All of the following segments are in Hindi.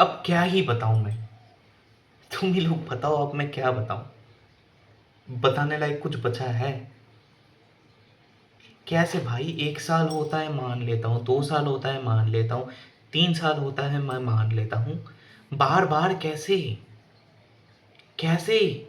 अब क्या ही बताऊं मैं, तुम ही लोग बताओ अब मैं क्या बताऊं, बताने लायक कुछ बचा है? कैसे भाई, 1 साल होता है मान लेता हूँ, 2 साल होता है मान लेता हूँ, 3 साल होता है मैं मान लेता हूँ, बार बार कैसे? कैसे?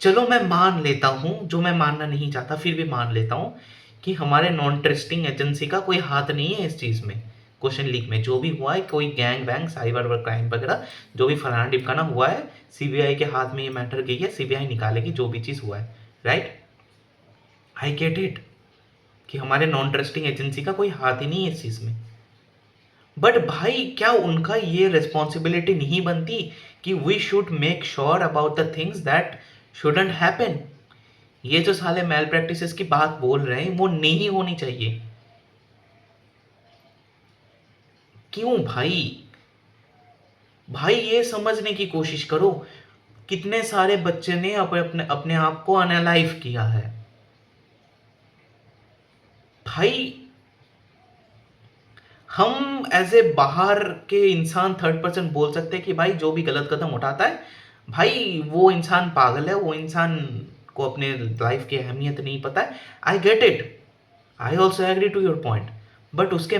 चलो मैं मान लेता हूँ, जो मैं मानना नहीं चाहता फिर भी मान लेता हूँ कि हमारे नॉन ट्रस्टिंग एजेंसी का कोई हाथ नहीं है इस चीज़ में। क्वेश्चन लीक में जो भी हुआ है, कोई गैंग वैंग साइबर क्राइम वगैरह जो भी फलाना ढिमकाना हुआ है, सीबीआई के हाथ में ये मैटर गई है, सीबीआई निकालेगी जो भी चीज़ हुआ है। राइट, आई गेट इट कि हमारे नॉन ट्रस्टिंग एजेंसी का कोई हाथ ही नहीं है इस चीज़ में। बट भाई क्या उनका ये रिस्पॉन्सिबिलिटी नहीं बनती कि we should make sure about the things that shouldn't happen? ये जो साले मेल प्रैक्टिसेस की बात बोल रहे हैं वो नहीं होनी चाहिए। क्यों भाई? भाई ये समझने की कोशिश करो, कितने सारे बच्चे ने अपने अपने अपने आप को अनलाइव किया है भाई। हम एज ए बाहर के इंसान थर्ड पर्सन बोल सकते हैं कि भाई जो भी गलत कदम उठाता है भाई वो इंसान पागल है, वो इंसान को अपने लाइफ की अहमियत नहीं पता है। I get it, I also agree to your point. But उसके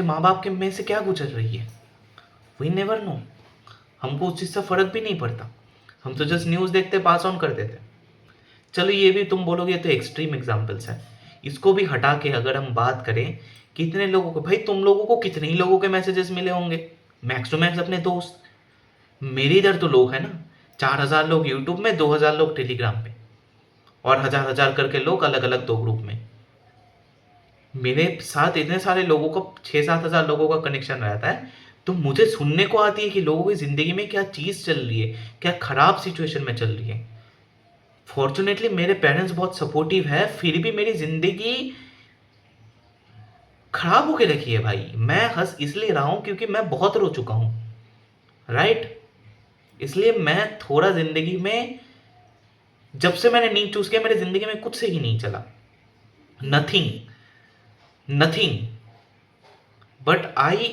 माँ बाप के में से क्या गुजर रही है, वी नेवर नो। हमको उस चीज़ से फर्क भी नहीं पड़ता, हम तो जस्ट न्यूज़ देखते पास ऑन कर देते। चलो ये भी तुम बोलोगे तो एक्सट्रीम एग्जाम्पल्स है, इसको भी हटा के अगर हम बात करें, कितने लोगों को भाई, तुम लोगों को कितने ही लोगों के मैसेजेस मिले होंगे, मैक्स टू मैक्स अपने दोस्त। मेरे इधर तो लोग हैं ना, 4,000 लोग यूट्यूब में, 2,000 लोग टेलीग्राम पे, और हजार हजार करके लोग अलग अलग 2 ग्रुप में। मेरे साथ इतने सारे लोगों का, 6-7 हज़ार लोगों का कनेक्शन रहता है, तो मुझे सुनने को आती है कि लोगों की ज़िंदगी में क्या चीज़ चल रही है, क्या ख़राब सिचुएशन में चल रही है। फॉर्चुनेटली मेरे पेरेंट्स बहुत सपोर्टिव है, फिर भी मेरी ज़िंदगी खराब होके रखी है भाई। मैं हंस इसलिए रहा हूँ क्योंकि मैं बहुत रो चुका हूँ। राइट, इसलिए मैं थोड़ा ज़िंदगी में, जब से मैंने नींद चूस किया मेरी ज़िंदगी में कुछ से ही नहीं चला, nothing, nothing. But I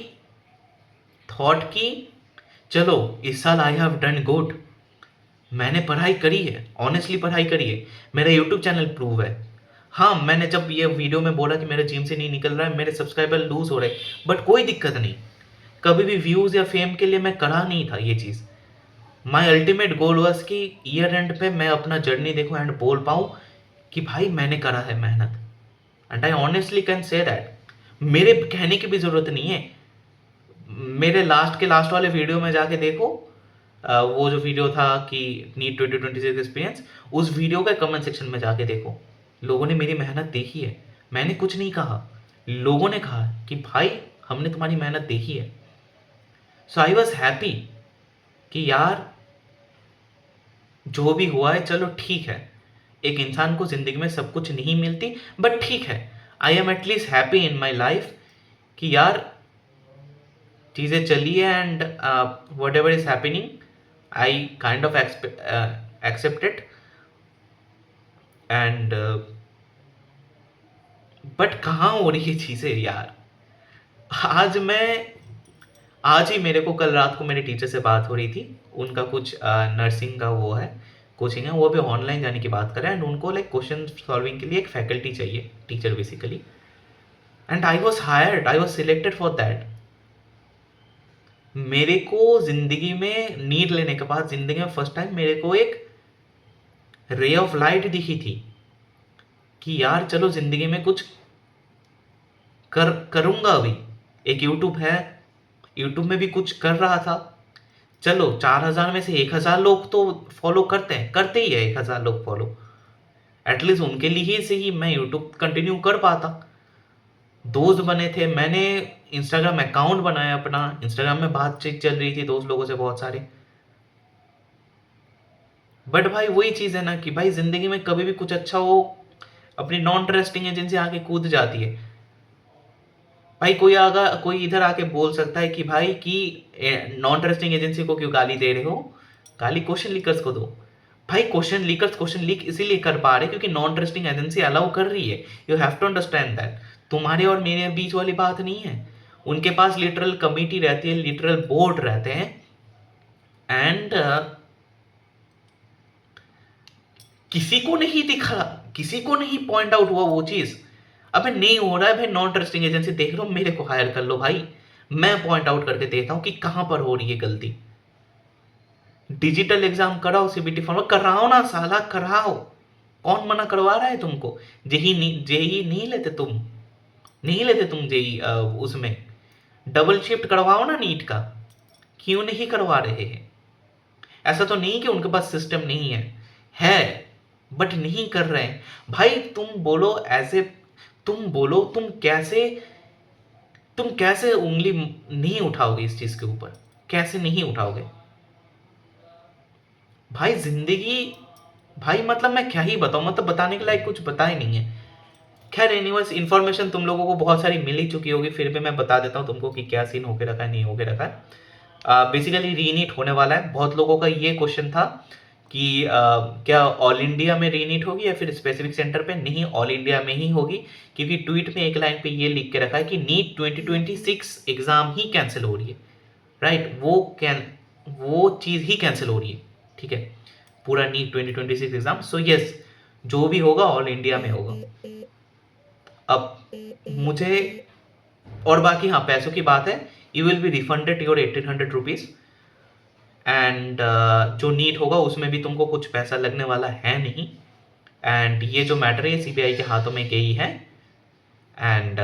thought कि चलो इस साल आई हैव डन गुड, मैंने पढ़ाई करी है, ऑनेस्टली पढ़ाई करी है, मेरा यूट्यूब चैनल प्रूव है। हाँ, मैंने जब ये वीडियो में बोला कि मेरे जिम से नहीं निकल रहा है, मेरे सब्सक्राइबर लूज हो रहे, बट कोई दिक्कत नहीं, कभी भी व्यूज़ या फेम के लिए मैं करा नहीं था ये चीज़। माई अल्टीमेट गोल वॉज कि ईयर एंड पे मैं अपना जर्नी देखूँ एंड बोल पाऊँ कि भाई मैंने करा है मेहनत, and I honestly can say that. मेरे कहने की भी ज़रूरत नहीं है, मेरे लास्ट वाले वीडियो में जाके देखो, वो जो वीडियो था कि नीट 2026 एक्सपीरियंस, उस वीडियो का कमेंट सेक्शन में जाके देखो, लोगों ने मेरी मेहनत देखी है, मैंने कुछ नहीं कहा, लोगों ने कहा कि भाई हमने तुम्हारी मेहनत देखी है। सो आई वॉज हैप्पी कि यार जो भी हुआ है चलो ठीक है, एक इंसान को ज़िंदगी में सब कुछ नहीं मिलती, बट ठीक है, I am at least happy in my life कि यार चीज़ें चली है, and whatever is happening I kind of accept it. And but कहाँ हो रही है चीज़ें यार। आज मैं आज ही मेरे को कल रात को मेरे टीचर से बात हो रही थी, उनका कुछ नर्सिंग का वो है, कोचिंग है, वो अभी ऑनलाइन जाने की बात कर रहे हैं, एंड उनको लाइक क्वेश्चन सॉल्विंग के लिए एक फैकल्टी चाहिए, teacher basically, and I was hired, I was selected for that. मेरे को ज़िंदगी में नीट लेने के बाद ज़िंदगी में फर्स्ट टाइम मेरे को एक रे ऑफ लाइट दिखी थी कि यार चलो ज़िंदगी में कुछ करूँगा अभी। एक यूट्यूब है, यूट्यूब में भी कुछ कर रहा था, चलो 4,000 में से 1,000 लोग तो फॉलो करते हैं, करते ही है 1,000 लोग फॉलो, एटलीस्ट उनके लिए से ही मैं यूट्यूब कंटिन्यू कर पाता। दोस्त बने थे, मैंने इंस्टाग्राम अकाउंट बनाया अपना, इंस्टाग्राम में बातचीत चल रही थी दोस्त लोगों से बहुत सारे। बट भाई वही चीज़ है ना कि भाई ज़िंदगी में कभी भी कुछ अच्छा हो, अपनी नॉन ट्रस्टिंग एजेंसी आके कूद जाती है। भाई कोई इधर आके बोल सकता है कि भाई कि नॉन ट्रस्टिंग एजेंसी को क्यों गाली दे रहे हो, गाली क्वेश्चन लीकर्स को दो। भाई क्वेश्चन लीक इसीलिए कर पा रहे क्योंकि नॉन ट्रस्टिंग एजेंसी अलाउ कर रही है। You have to understand that, तुम्हारे और मेरे बीच वाली बात नहीं है, उनके पास लिटरल कमिटी रहती है, लिटरल बोर्ड रहते हैं, एंड किसी को नहीं दिखा, किसी को नहीं पॉइंट आउट हुआ वो चीज। अबे नहीं हो रहा है भाई, नॉन ट्रस्टिंग एजेंसी देख रहे हो, मेरे को हायर कर लो भाई, मैं पॉइंट आउट करके देता हूं कि कहां पर हो रही है गलती। डिजिटल एग्जाम कराओ, सीबीटी फॉर्म कराओ ना साला, कराओ, कौन मना करवा रहा है तुमको? जेई नहीं लेते तुम, नहीं लेते तुम जेई उसमें डबल शिफ्ट करवाओ ना नीट का, क्यों नहीं करवा रहे हैं? ऐसा तो नहीं कि उनके पास सिस्टम नहीं है बट नहीं कर रहे हैं भाई। तुम बोलो ऐसे, तुम बोलो तुम कैसे उंगली नहीं उठाओगे इस चीज के ऊपर, कैसे नहीं उठाओगे भाई? जिंदगी भाई, मतलब मैं क्या ही बताऊं, मतलब बताने के लायक कुछ बता ही नहीं है। खैर एनीवेज, इन्फॉर्मेशन तुम लोगों को बहुत सारी मिल ही चुकी होगी, फिर भी मैं बता देता हूँ तुमको कि क्या सीन होके रखा है, नहीं होके रखा है। बेसिकली रीनीट होने वाला है। बहुत लोगों का ये क्वेश्चन था कि क्या ऑल इंडिया में रीनीट होगी या फिर स्पेसिफिक सेंटर पे? नहीं, ऑल इंडिया में ही होगी, क्योंकि ट्वीट में एक लाइन पे ये लिख के रखा है कि नीट 2026 एग्जाम ही कैंसिल हो रही है, राइट? वो चीज़ ही कैंसिल हो रही है, ठीक है, पूरा नीट 2026 एग्जाम। सो यस, जो भी होगा ऑल इंडिया में होगा। अब मुझे, और बाकी हाँ, पैसों की बात है, you will be refunded your 1800 rupees, and जो नीट होगा उसमें भी तुमको कुछ पैसा लगने वाला है नहीं। एंड ये जो मैटर है सीबीआई के हाथों में गई है, एंड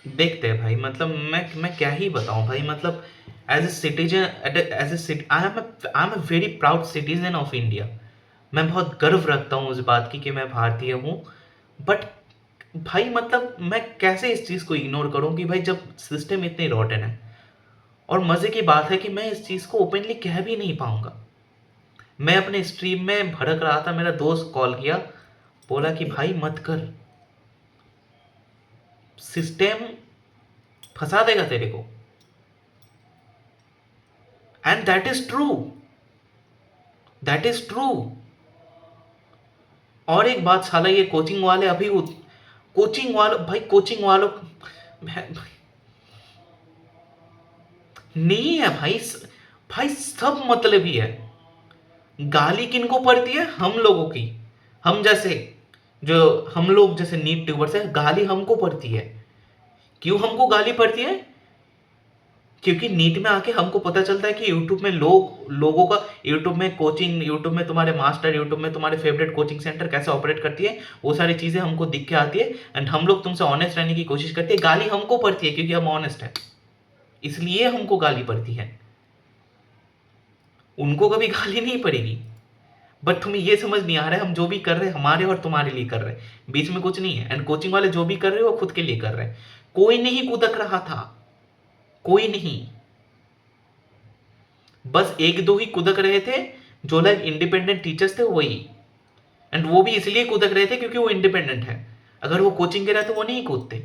देखते हैं भाई, मतलब मैं क्या ही बताऊं भाई, मतलब as a citizen, I am a very proud citizen of India. मैं बहुत गर्व रखता हूँ उस बात की कि मैं भारतीय हूँ, बट भाई मतलब मैं कैसे इस चीज़ को इग्नोर करूँ कि भाई जब सिस्टम इतनी रॉटन है। और मज़े की बात है कि मैं इस चीज़ को ओपनली कह भी नहीं पाऊंगा। मैं अपने स्ट्रीम में भड़क रहा था, मेरा दोस्त कॉल किया, बोला कि भाई मत कर, सिस्टम फंसा देगा तेरे को। And that is true, that is true. और एक बात, साला ये कोचिंग वाले अभी कोचिंग वालों भाई, कोचिंग वालों नहीं है भाई, भाई सब मतलब ही है। गाली किनको पड़ती है? हम लोगों की, हम जैसे, जो हम लोग जैसे नीट ट्यूबर्स है, गाली हमको पड़ती है। क्यों हमको गाली पड़ती है? क्योंकि नीट में आके हमको पता चलता है कि यूट्यूब में लोगों का, यूट्यूब में कोचिंग, यूट्यूब में तुम्हारे मास्टर, यूट्यूब में तुम्हारे फेवरेट कोचिंग सेंटर कैसे ऑपरेट करती है, वो सारी चीजें हमको दिख के आती है, एंड हम लोग तुमसे ऑनेस्ट रहने की कोशिश करते हैं। गाली हमको पड़ती है क्योंकि हम ऑनेस्ट है, इसलिए हमको गाली पड़ती है, उनको कभी गाली नहीं पड़ेगी। बट तुम्हें ये समझ नहीं आ रहा है, हम जो भी कर रहे हैं हमारे और तुम्हारे लिए कर रहे हैं, बीच में कुछ नहीं है। एंड कोचिंग वाले जो भी कर रहे हो वो खुद के लिए कर रहे हैं। कोई नहीं कूदक रहा था, कोई नहीं, बस एक दो ही कूदक रहे थे, जो लाइक इंडिपेंडेंट टीचर्स थे वही। एंड वो भी इसलिए कूदक रहे थे क्योंकि वो इंडिपेंडेंट है। अगर वो कोचिंग के रहते वो नहीं कूदते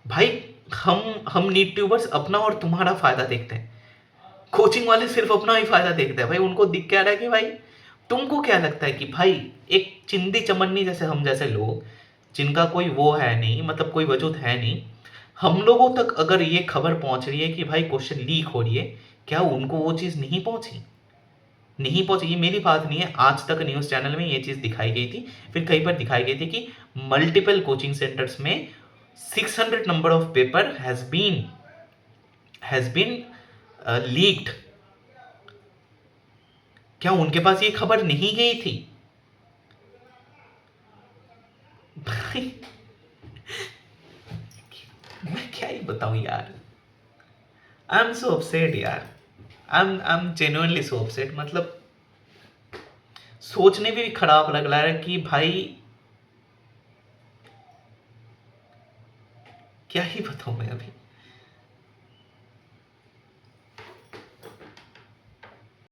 भाई। हम नीट ट्यूबर्स अपना और तुम्हारा फायदा देखते हैं, कोचिंग वाले सिर्फ अपना ही फायदा देखते हैं भाई। उनको दिख क्या रहा है कि भाई, तुमको क्या लगता है कि भाई एक चिंदी चमन्नी जैसे हम जैसे लोग, जिनका कोई वो है नहीं, मतलब कोई वजूद है नहीं, हम लोगों तक अगर ये खबर पहुंच रही है कि भाई क्वेश्चन लीक हो रही है, क्या उनको वो चीज़ नहीं पहुंची? नहीं पहुंची। ये मेरी बात नहीं है, आज तक न्यूज़ चैनल में ये चीज़ दिखाई गई थी, फिर कई बार दिखाई गई थी कि मल्टीपल कोचिंग सेंटर्स में 600 number of paper has been leaked. क्या उनके पास ये खबर नहीं गई थी भाई? मैं क्या ही बताऊं यार, आई एम सो अपसेट यार, I am genuinely so upset. मतलब सोचने भी खराब लग रहा है कि भाई क्या ही बताऊं मैं अभी।